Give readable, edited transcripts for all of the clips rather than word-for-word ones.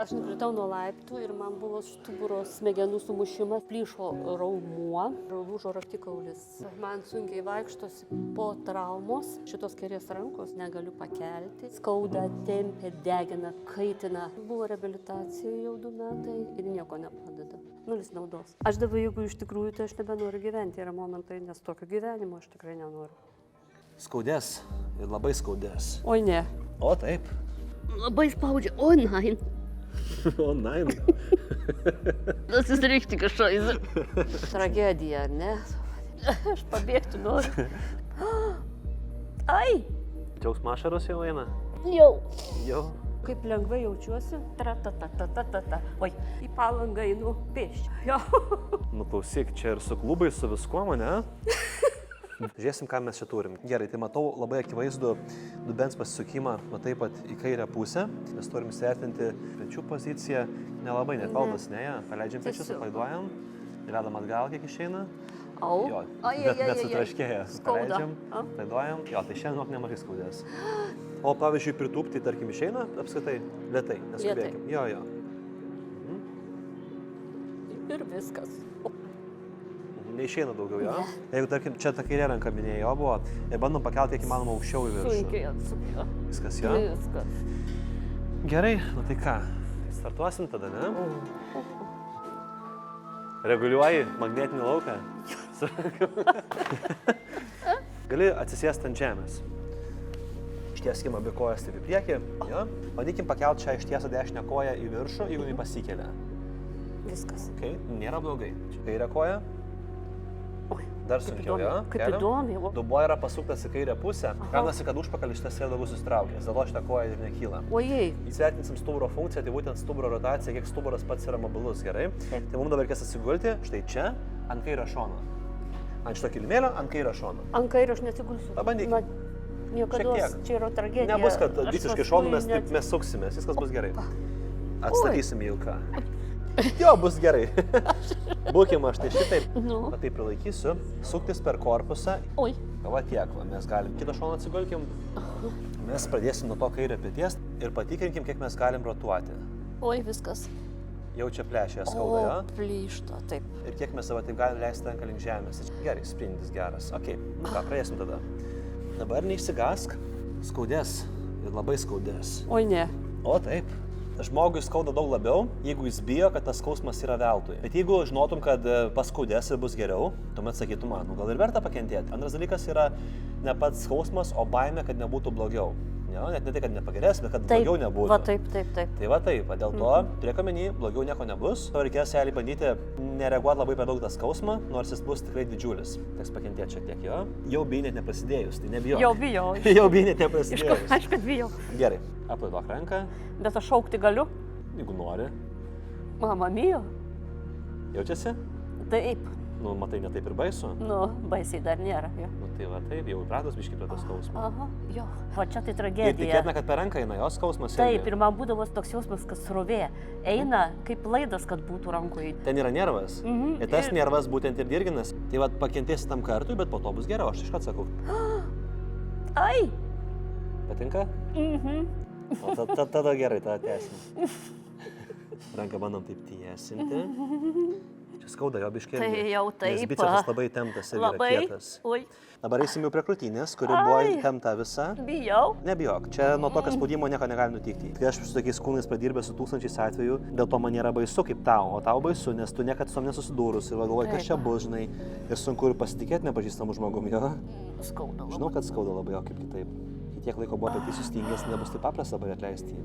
Aš nukritau nuo laiptų ir man buvo stuburo smegenų sumušimas, plyšo raumuo, lūžo raktikaulis. Man sunkiai vaikštosi po traumos, šitos kairės rankos negaliu pakelti. Skauda, tempia, degina, kaitina. Buvo reabilitacija jau 2 metai ir nieko nepadeda. 0 naudos. Aš dabar, jeigu iš tikrųjų, tai aš nebenoriu gyventi. Yra momentai, nes tokio gyvenimo aš tikrai nenoriu. Skaudės ir labai skaudės. Oi ne. O taip. Labai spaudžia. O nein. O nein. Das ist richtig scheiße. Tragedija, ne? Aš pabėgti noriu. Ai! Džiaugsmo ašaros jau eina? Jau. Kaip lengvai jaučiuosi. Tra-ta-ta-ta-ta-ta. Oi, į Palangą einu pėsčia. Nu klausyk, čia ir su klubai, su viskuo, ne? Žiūrėsim, ką mes čia turim. Gerai, tai matau labai akivaizdų dubens pasisukimą, matai pat į kairę pusę. Mes turim įsivertinti pečių poziciją. Nelabai nepaldas, ne? Paleidžiam pečius, aplaiduojam. Vedam atgal, kiek išeina. Au. Jo, Ai, bet sutraškėja. Skauda. Paleidžiam, aplaiduojam. Jo, tai šiandien nemažai skaudės. O pavyzdžiui, pritūpti, tarkim, išeina apskritai lėtai, neskubėkim. Jo. Ir viskas. Neišeina daugiau, jo? Jeigu, tarkim, čia ta kairė ranka minėjo buvo, ir bandom pakelti kiek įmanoma aukščiau į viršų. Sunkiai atsukėjo. Viskas, jo? Viskas. Gerai, nu tai ką, startuosim tada, ne? Reguliuoji magnetinį lauką? Gali atsisėsti ant žemės. Ištieskim abi kojas taip į priekį, jo? Bandykim pakelti šią ištiesą dešinę koją į viršų, jeigu jinai pasikelia. Viskas. Okay, nėra blogai. Čia kairė koja. Dar sunkiau, jo? Kaip įdomi. Dubuo yra pasuktas į kairę pusę. Gaunasi, kad užpakalis šitas yra daugiau susitraukęs, dėl to šitą koją ir nekyla. Ojei. Įsivertinsim stuburo funkciją, tai būtent stuburo rotacija, kiek stuburas pats yra mobilus, gerai? Tai mums dabar reikės atsigulti, štai čia, ant kairio šono. Ant šito kilimėlio, ant kairio šono. Ant kairio aš nesigulsiu. Pabandyk. Niekada čia yra tragedija. Nebus, kad visiškai šonu mes suksimės, viskas bus gerai. Atstatysim jau ką. Jo, bus gerai. Būkim aš tai šitaip. Va taip prilaikysiu, suktis per korpusą. Oi. Va tiek, va, mes galim kitą šoną atsigulkim. Mes pradėsim nuo to kairio peties ir patikrinkim, kiek mes galim rotuoti. Oi, viskas. Jau čia plešia skauda, jo? O, plyšta, taip. Ir kiek mes savo taip galim leisti ranką link žemės. Gerai, sprindis geras. Ok, nu ką, pradėsim tada. Dabar neišsigask, skaudės ir labai skaudės. Oi, ne. O taip. Žmogui skauda daug labiau, jeigu jis bijo, kad tas skausmas yra veltui. Bet jeigu žinotum, kad paskaudės ir bus geriau, tuomet sakytum, man, gal ir verta pakentėti. Antras dalykas yra ne pats skausmas, o baimė, kad nebūtų blogiau. Net ne tai, kad nepagerės, bet kad blogiau nebūtų. Va taip. Tai va taip, dėl to turėk omeny, blogiau nieko nebus. To reikės realiai bandyti nereaguoti labai per daug tą skausmą, nors jis bus tikrai didžiulis. Teks pakentėti šiek tiek, jo. Jau bijai net neprasidėjus, tai nebijau. Jau bijau. Jau bijai net neprasidėjus. Aš kad bijau. Gerai, aplaiduok ranką. Bet aš šaukti galiu? Jeigu nori. Mama mio. Jaučiasi? Taip. Nu, matai, ne taip ir baisu. Nu, baisiai dar nėra. Jo. Nu, tai va taip, jau įpratus biškį prie to skausmo. Aha, jo. Va čia tai tragedija. Ir tikėtina, kad per ranką eina, jos skausmas. Taip, ir man būdavo toks jausmas, kad srovė eina kaip laidas, kad būtų rankoje. Ten yra nervas. Ir tas nervas būtent ir dirginas. Tai va pakentėsi tam kartui, bet po to bus geriau, aš iškart sakau. Ai! Patinka? O tada gerai, tada tęsim. Ranką bandom taip tiesinti. Čia skauda jo biškėlį. Tai jau taip. Nes bicepsas labai temptas ir yra kietas. Oi. Dabar eisim jau prie krūtinės, kuri buvo tempta visa. Bijau. Nebijok, čia nuo tokio spaudimo nieko negali nutikti. Kai aš su tokiais kūnais pradirbęs su 1000 atvejų, dėl to man nėra baisu kaip tau, o tau baisu, nes tu niekad su tom nesusidūrus ir galvoji, kas čia bus, žinai, ir sunku ir pasitikėti nepažįstamų žmogumi, jo. Skauda labai. Žinau, kad skauda labai, o kaip kitaip. Kai tiek laiko buvo apie tai sustingęs, nebus taip paprasta dabar atleisti jį.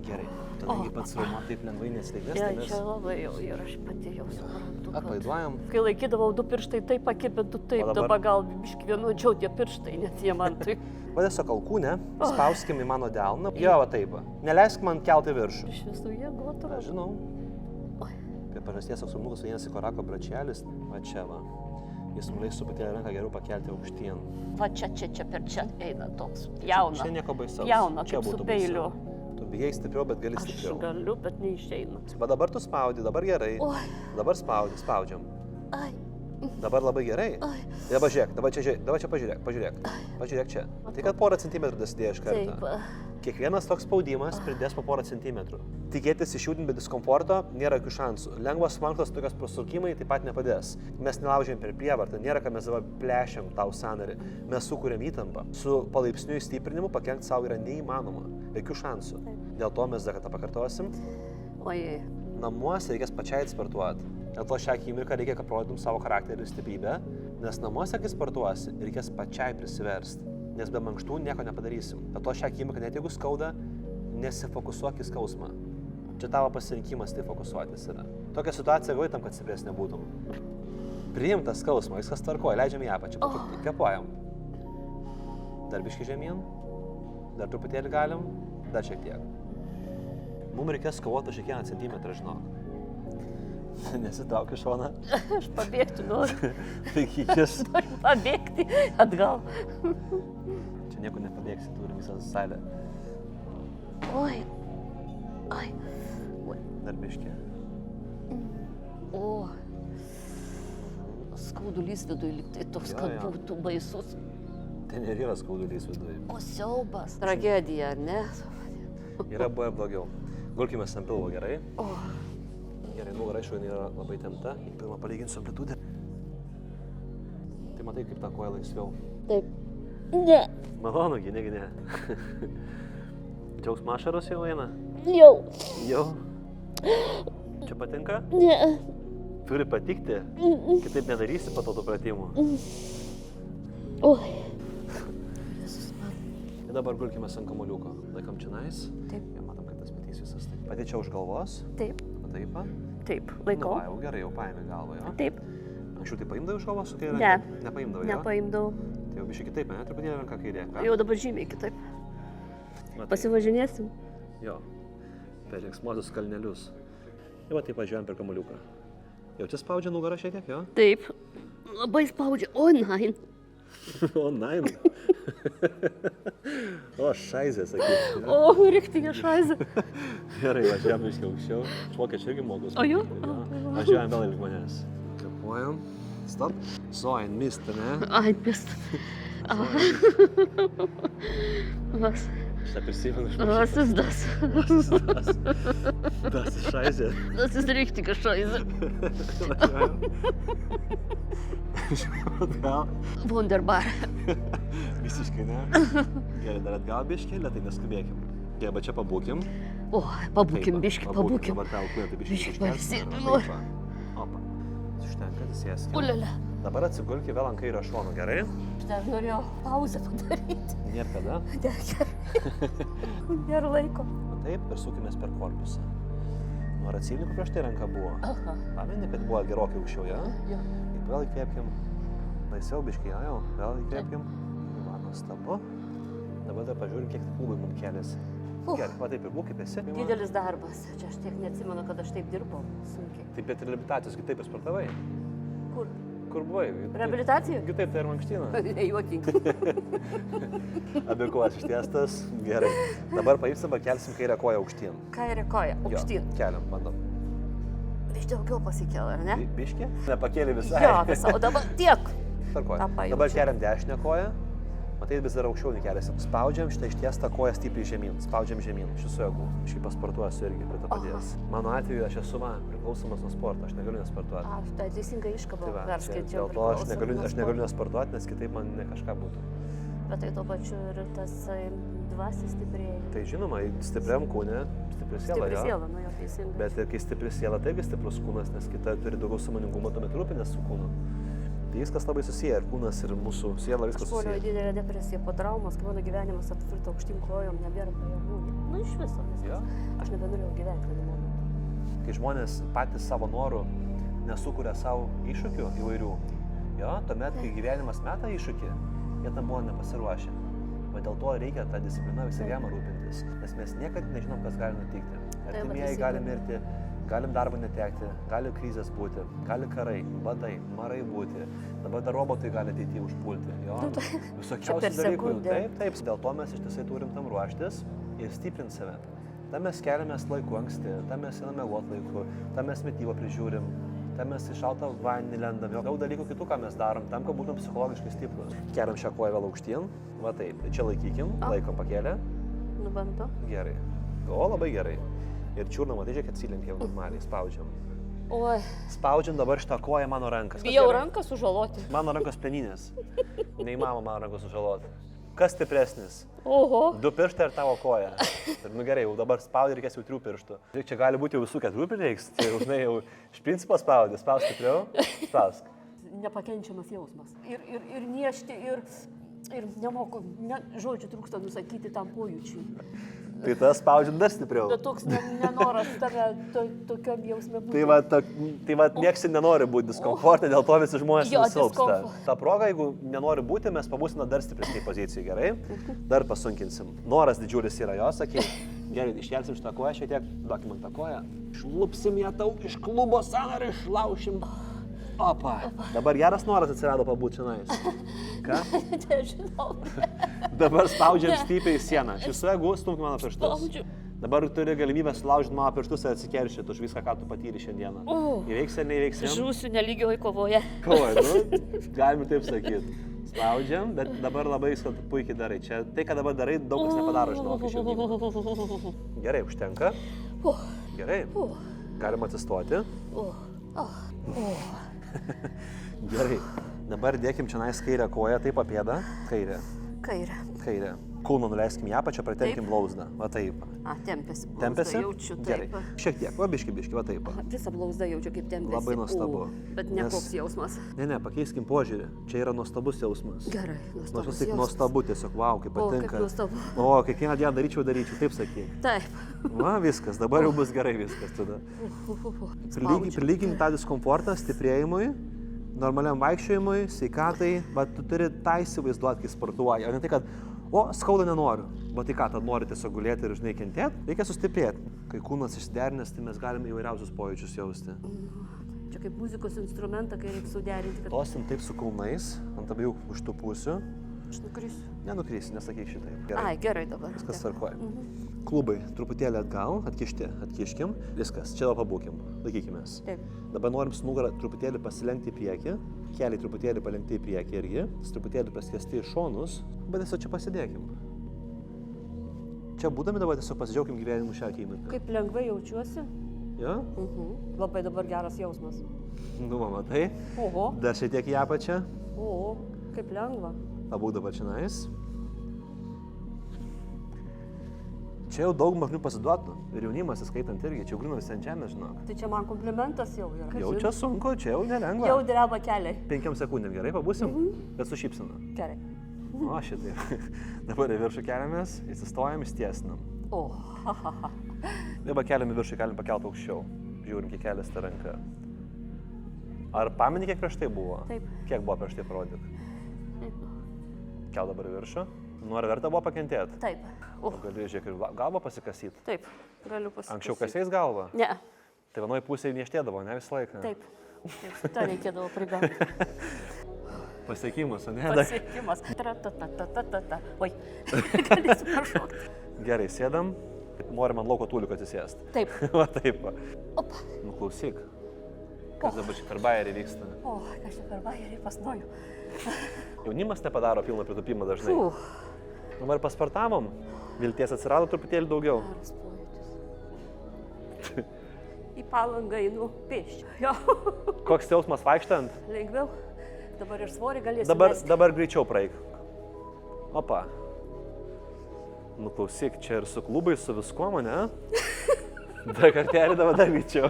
Gerai, kadangi pats raumuo taip lengvai neslėgės, tai mes... Čia labai jau ir aš pati jau suprantu. Atpalaiduojam. Kai laikydavau 2 pirštai taip pakibintų taip, dabar gal biški vienodžiau tie pirštai, net jie man taip. Va tiesiog alkūnę, spauskim į mano delną. Jo, va taip. Neleisk man kelti viršų. Iš visų jėgų atrodo. Aš žinau. Prie pažasties toks raumenukas vadinasi korako bračelis. Va čia va. Jis nuleis truputėlį ranką geriau pakelti aukštyn. Va čia per čia eina toks. Jauna. Čia nieko baisaus. Jauna, kaip su peiliu. Tu bijai stipriau, bet gali stipriau. Aš galiu, bet neišeina. Va dabar tu spaudi, dabar gerai. Oi. Dabar spaudžiam. Ai. Dabar labai gerai. Dabar žiūrėk, dabar čia pažiūrėk. Pažiūrėk čia. Tai kad porą centimetrų dasidėjo iš karto. Taip. Kiekvienas toks spaudimas pridės po porą centimetrų. Tikėtis išjudinti be diskomforto nėra jokių šansų. Lengvas mankštos tokios prasukimai taip pat nepadės. Mes nelaužėm per prievartą, nėra, kad mes dabar plešiam tau sąnarį. Mes sukūrėm įtampą. Su palaipsniui stiprinimu pakenkti savo yra neįmanoma. Jokių šansų. Dėl to mes dar kartą pakartosim. Ojai. Namuose reikės pačiai sportuoti. Dėl to šią akimirką reikia, kad parodytum savo charakterį ir stiprybę, nes namuose, kai sportuosi, reikės pačiai prisiversti, nes be mankštų nieko nepadarysim. Dėl to šią akimirką, net jeigu skauda, nesifokusuok į skausmą. Čia tavo pasirinkimas tai fokusuotis yra. Tokia situacija gautam, kad stipresnė būtum. Priimk tą skausmą, viskas tvarkoja, leidžiam į apačią, kvėpuojam. Dar biškį žemyn, dar truputėlį galim, dar šiek tiek. Mums reikės kovoti už kiekvieną centimetrą, žinok. Nesitrauk į šoną. Aš pabėgti noriu. Laikykis. Noriu pabėgti atgal. Čia nieko nepabėgsi, turim visą salę. Oi. Ai. Oi. Dar biškį. O. Skaudulys viduj liktai toks, kad būtų baisus. Tai nėra skaudulys viduj. O siaubas. Tragedija, ar ne? Yra buvę blogiau. Gulkime ant pilvo, gerai? O. Gerai, nugara aišku, jinai yra labai tempta. Pirmą palyginsiu amplitudę. Tai matai, kaip ta koja laisviau. Taip. Ne. Malonu, gynė. Džiaugsmo ašaros jau eina? Jau. Jau? Čia patinka? Ne. Turi patikti? Kitaip nedarysi po to tų pratimų. Oi. Ir dabar gulkime ant kamuoliuko. Laikom čionais. Taip. Jau matom, kad tas petys visas taip. Padėčiau už galvos. Taip. Taip. Taip. Laikau. Nu, jau gerai, jau paėmė galvą, jo? Taip. Anksčiau tai paimdavai iš galvos su kairė? Ne. Nepaimdavai, jo? Nepaimdavau. Tai jau biškai kitaip, ne? Truputėlį ranka kairė. Ką? Jau dabar žymiai kitaip. Matai. Pasivažinėsim. Jo. Per linksmuosius kalnelius. Ir va taip važiuojam per kamuoliuką. Jau čia spaudžia nugarą šiek tiek, jo? Taip. Labai spaudžia. O, nein. O, nein. O, šaizė, sakyčiau. O, richtige šaizė. Gerai, važiuojam iškiau aukščiau. Vokiečiai irgi mokus. O, jo? Važiuojam vėl link manęs. Kapuojam. Stop. So, ein Mist, ne? Ein Mist. Was? Šitą prisimenu iš Was ist das? Das ist Scheiße. Das ist richtige Scheiße. Atgal. Wunderbar. Visiškai, ne? Gerai, dar atgal biškį, lėtai neskubėkim. Gerai, bet čia pabūkim. O, pabūkim, biškį, pabūkim. Dabar tau kūnė, tai biškį Biškį pailsėti. Opa. Užtenka, atsisėskim. Ulele. Dabar atsigulki vėl ant kairio šono, gerai? Aš dar norėjau pauzę padaryti. Nėra kada. Ne, gerai. Nėra laiko. Taip, ir sukimės per korpusą. Nuo racylininkų prieš tai ranka buvo. Aha. Pameni, kad buvo gerokai aukščiau, ja? Jo. Ir vėl įkvėpkim. Laisviau biškį, jau. Vėl įkvėpkim. Va, nuostabu. Dabar dar pažiūrim, kiek klubai mums keliasi. Gerai, va taip ir būk, kaip esi. Didelis darbas. Čia aš tiek neatsimenu, kad aš taip dirbau sunkiai. Taip, bet reabilitacijos kitaip ir sportavai. Kur? Kur buvai? Reabilitacijų? Kitaip tai ir mankština. Nejuokink. Abi kojas ištiestas. Gerai. Dabar paimsim, pakelsim kairę koją aukštyn. Kairė koja, aukštyn. Jo, keliam, bandom. Iš daugiau pasikėl, ar ne? Biškį? Nepakėlė visai. Jo, visą. O dabar tiek. Tvarkoj. Tą pajaučiu. Dabar keliam dešinę koją. Matai, vis dar aukščiau nekeliasi. Spaudžiam šitą ištiestą koją stipriai žemyn. Spaudžiam žemyn. Šisų jėgų. Aš kaip pasportuosiu irgi prie to padės. Mano atveju aš esu priklausomas nuo sporto. Aš negaliu nesportuoti. Aš tai teisingai iškabau, Tai va, perskaičiau. dėl to aš negaliu nesportuoti, nes kitaip man ne kažką būtų. Bet tai tuo pačiu ir tas dvasis stiprėja. Tai žinoma, stipriam kūne, stipri siela. Stipri Jo. siela, nu jo teisingai. Bet ir kai stipri siela, tai irgi stiprus kūnas, nes kita turi daugiau sąmoningumo, tuomet rūpinės su kūnu. Tai viskas labai susiję, ir kūnas, ir mūsų siela, viskas Aš puoliau į susiję. didelę depresiją po traumos, kai mano gyvenimas apvirto aukštyn kojom, nebėra pajėgų. Nu iš viso viskas. Jo. Aš nebenorėjau gyventi vienu momentu. Kai žmonės patys savo norų nesukuria savo iššūkių įvairių, jo, tuomet, kai gyvenimas meta iššūkį, jie tam buvo nepasiruošę. O dėl to reikia tą discipliną visą gyvenimą rūpintis, nes mes niekada nežinom, kas gali nutikti. Artimieji gali mirti, galim darbą netekti, gali krizės būti, gali karai, badai, marai būti, dabar dar robotai gali ateiti užpulti, jo, visokiausių dalykų. Taip, dėl to mes iš tiesai turim tam ruoštis ir stiprinti save. Tam mes keliamės laiku anksti, tam mes einame miegot laiku, tam mes mitybą prižiūrim, Ten mes į šaltą vandenį lendam. Daug dalykų kitų, ką mes darom, tam, kad būtum psichologiškai stiprus. Keliam šią koją vėl aukštyn. Va taip. Tai čia laikykim. Laikom pakėlę. Nubandu. Gerai. O, labai gerai. Ir čiurną, matai, kad atsilenkiam normaliai. Spaudžiam. Oi. Spaudžiam dabar šitą koją mano rankas. Bijau ranką sužaloti. Mano rankos pleninės. Neįmanoma mano rankos sužaloti. Kas stipresnis? Oho. 2 pirštai ir tavo koja. Ir, nu gerai, jau dabar spaudai reikės jau 3 pirštų. Ir čia gali būti jau visų 4 prireiks. Tai jau, žinai, jau iš principo spaudai. Spausk stipriau. Spausk. Nepakenčiamas jausmas. Ir niešti, ir nemoku, žodžių trūksta nusakyti tam pojūčiui. Tai tas spaudžiant dar stipriau. Bet toks nenoras tave tokiam jausme būti. Tai va, nieks nenori būti diskomforte, dėl to visi žmonės Jo, nusilpsta. diskomfort. Ta proga, jeigu nenori būti, mes pabūsime dar stipresniai pozicijai, gerai? Dar pasunkinsim. Noras didžiulis yra jo, sakai. Gerai, iškelsim šitą koją, šiek tiek duokim man tą koją. Šlupsim ją tau iš klubo sąnarį, išlaušim. Opa. Dabar geras noras atsirado pabūti šiandien. Ką? Nežinau. Dabar spaudžiam stipriai sieną. Šis suegu, stumk mano pirštus. Spaudžiu. Dabar turi galimybę sulaužyti mano pirštus ir atsikeršyti už viską, ką tu patyri šiandieną. Įveiksi ar neįveiksi? Žūsiu nelygioj kovoje. Kovoje, nu, galim taip sakyti. Spaudžiam, bet dabar labai viską puikiai darai. Čia tai, ką dabar darai, daug kas nepadaro, žinok, iš jaunimo. Gerai, užtenka. Gerai. Galim atsistoti. Gerai. Dabar dėkim čia kairę koją, taip apėda. Kairę. Kairę. Kulną nuleiskim į apačią, pratemkim blauzdą. Va taip. Tempėsi. Tempėsi? Jaučiu taip. Gerai. Šiek tiek, va biški, va taip. Visą blauzdą jaučiu kaip tempėsi. Labai nuostabu. Bet ne koks jausmas. Ne, pakeiskim požiūrį. Čia yra nuostabus jausmas. Gerai, Nors vis tik nuostabu, tiesiog, wow, kaip patinka. kaip nuostabu. O, kiekvieną dieną daryčiau, taip sakyk. Taip. Va, viskas, dabar jau bus gerai viskas tada. Prilyginti tą diskomfortą stiprėjimui, normaliam vaikščiojimui, sveikatai, bet tu turi tą įsivaizduoti, kai sportuoji. O ne tai, kad, skauda nenoriu. Bet tai ką, tad nori tiesiog gulėti ir, žinai, kentėti, reikia sustiprėti. Kai kūnas išsiderinęs, tai mes galime įvairiausius pojūčius jausti. Čia kaip muzikos instrumentą, kai reikia suderinti. Kad... Tosim taip su kulnais, ant abiejų už tų pusių. Aš nukrysiu. Nenukrysi, nesakyk šitaip. Ai, gerai dabar. Viskas tvarkoja. Klubai, truputėlį atgal, atkiškim, viskas, čia dabar pabūkim, laikykimės. Taip. Dabar norim su nugarą truputėlį pasilenkti į priekį, keliai truputėlį palenkti į priekį irgi, truputėlį paskesti į šonus, bet tiesiog čia pasidėkim. Čia būdami dabar tiesiog pasidžiaugim gyvenimu šią akimirką. Kaip lengvai jaučiuosi. Ja? Labai dabar geras jausmas. Nu, matai. Oho. Dar šiek tiek į apačią. O, kaip lengva. Abu dabar čionais. Čia jau daug mažnių pasiduotų. Ir jaunimas įskaitant irgi. Čia jau grinas ant žemės, žinok. Tai čia man komplimentas jau yra. Jau čia sunku, čia jau nelengva. Jau dreba keliai. 5 sekundėm gerai pabūsim, bet su šypsena. Gerai. O, šitaip. Dabar į viršų keliamės, įsistojam, įstiesinam. O, Dabar keliam į viršų, galim pakelti aukščiau. Žiūrim, kiek kelias ta ranka. Ar pameni, kiek prieš tai buvo? Taip. Kiek buvo prieš tai, parodyk? Taip. Kel dabar į viršų. Nori verta buvo pakentėti? Taip. Gali, žiūrėk, ir galvą pasikasyti. Taip, galiu pasakyti. Anksčiau kasėjais galvą? Ne. Tai vienoje pusėje nieštėdavo, ne visą laiką? Taip. To reikėdavo prigauti. Pasiekimas, ne? Pasiekimas. Ta. Oi, galėsiu pašokti. Gerai, sėdam. Nori man lauko tūliuką atsisėsti. Taip. Va taip. Opa. Nu, klausyk. Kas dabar čia per bajerį vyksta? O, kas čia per bajerį pasnoju. Jaunimas nepadaro pilną pritupimą dažnai. Dabar paspartavom. Vilties atsirado truputėlį daugiau. Geras pojūtis. Į Palangą einu pėsčia. Koks jausmas vaikštant? Lengviau. Dabar ir svorį galėsiu mesti. Dabar greičiau praeik. Opa. Nu klausyk, čia ir su klubais, su viskuom, ne? Dar kartelį dabar greičiau.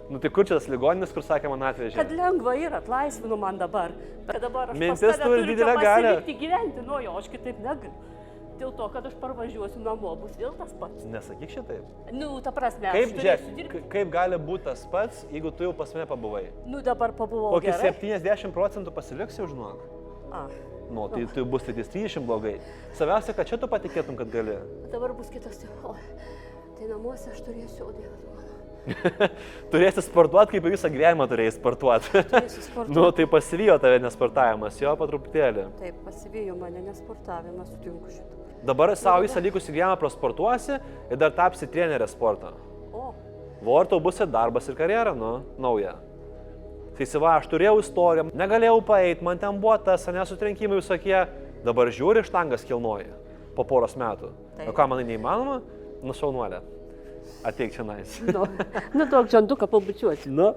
Nu tai kur čia tas ligonis, kur sakė man atvežė? Kad lengva yra, atlaisvinu man dabar. Bet dabar aš Mintis pas tave turi turiu didelę čia galią. pasilikti gyventi, nu jo, aš kitaip negaliu. Dėl to, kad aš parvažiuosiu namo, bus vėl tas pats. Nesakyk šitaip. Nu, ta prasme, Kaip, aš turėsiu žiūrėk, dirbti. kaip gali būti tas pats, jeigu tu jau pas mane pabuvai? Nu, dabar pabuvau Kokį gerai. 70% pasiliksi, žinok. A, Nu, tai tu bus tai 30 blogai. Svarbiausia, kad čia tu patikėtum, kad gali. dabar bus kitas. O, tai namuose aš turėsiu, o Dieve tu mano. Turėsi sportuoti, kaip visą gyvenimą turėjai sportuoti. Turėsiu sportuoti. Nu, tai pasivijo tave nesportavimas, jo, po truputėlį. Taip, pasivijo mane nesportavimas, sutinku šitą. Dabar savo visą likusį gyvenimą prasportuosi ir dar tapsi trenerė sporto. O, Vor tau bus ir darbas ir karjera, nu, nauja. Tai įsiva, aš turėjau istoriją, negalėjau paeit, man ten buvo tas, nesutrenkimai visokie, dabar žiūri štangas kilnoji po poros metų. Taip. O ką, manai, neįmanoma? Nu, šaunuolė. Ateik čia nais. Nu, duok džanduką pabučiuoti. Nu.